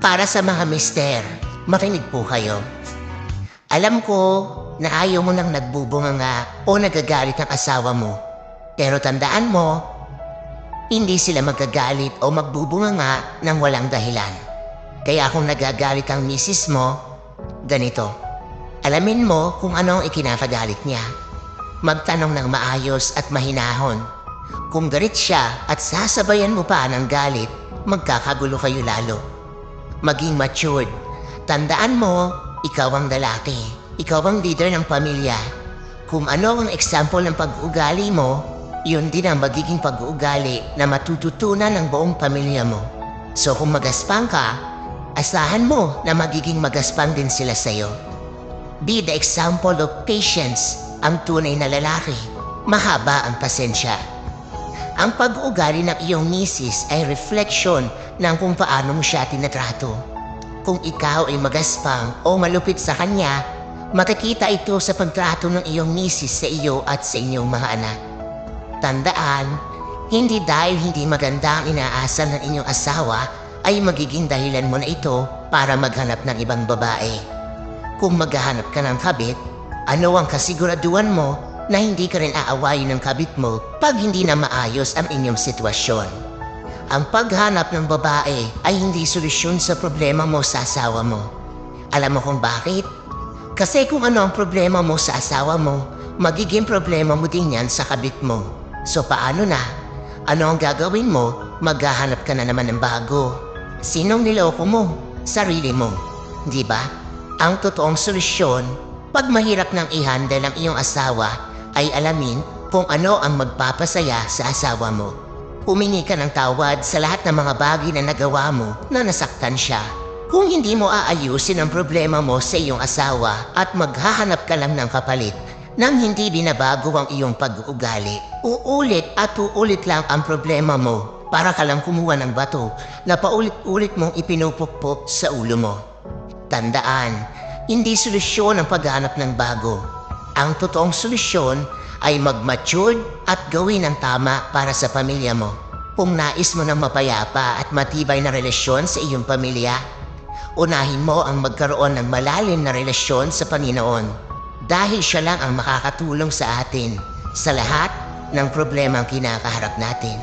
Para sa mga mister, makinig po kayo. Alam ko na ayaw mo nang nagbubunganga o nagagalit ang asawa mo. Pero tandaan mo, hindi sila magagalit o magbubunganga ng walang dahilan. Kaya kung nagagalit ang misis mo, ganito. Alamin mo kung ano ang ikinakagalit niya. Magtanong ng maayos at mahinahon. Kung galit siya at sasabayan mo pa ng galit, magkakagulo kayo lalo. Maging matured. Tandaan mo, ikaw ang lalaki. Ikaw ang leader ng pamilya. Kung ano ang example ng pag-uugali mo, yun din ang magiging pag-uugali na matututunan ng buong pamilya mo. So kung magaspang ka, asahan mo na magiging magaspang din sila sa'yo. Be the example of patience, ang tunay na lalaki. Mahaba ang pasensya. Ang pag-uugali ng iyong misis ay refleksyon ng kung paano mo siya tinatrato. Kung ikaw ay magaspang o malupit sa kanya, makikita ito sa pagtrato ng iyong misis sa iyo at sa inyong mga anak. Tandaan, hindi dahil hindi maganda ang inaasal ng inyong asawa ay magiging dahilan mo na ito para maghanap ng ibang babae. Kung maghahanap ka ng kabit, ano ang kasiguraduhan mo na hindi ka rin aawayin ng kabit mo pag hindi na maayos ang inyong sitwasyon? Ang paghanap ng babae ay hindi solusyon sa problema mo sa asawa mo. Alam mo kung bakit? Kasi kung ano ang problema mo sa asawa mo, magiging problema mo din yan sa kabit mo. So paano na? Ano ang gagawin mo? Maghahanap ka na naman ng bago. Sinong niloko mo? Sarili mo. Di ba? Ang totoong solusyon, pag mahirap nang i-handle ang iyong asawa, ay alamin kung ano ang magpapasaya sa asawa mo. Humingi ka ng tawad sa lahat ng mga bagay na nagawa mo na nasaktan siya. Kung hindi mo aayusin ang problema mo sa iyong asawa at maghahanap ka lang ng kapalit nang hindi binabago ang iyong pag-uugali, uulit at uulit lang ang problema mo para ka lang kumuha ng bato na paulit-ulit mong ipinupukpok sa ulo mo. Tandaan, hindi solusyon ang paghanap ng bago. Ang totoong solusyon ay mag-mature at gawin ang tama para sa pamilya mo. Kung nais mo ng mapayapa at matibay na relasyon sa iyong pamilya, unahin mo ang magkaroon ng malalim na relasyon sa Panginoon dahil siya lang ang makakatulong sa atin sa lahat ng problemang kinakaharap natin.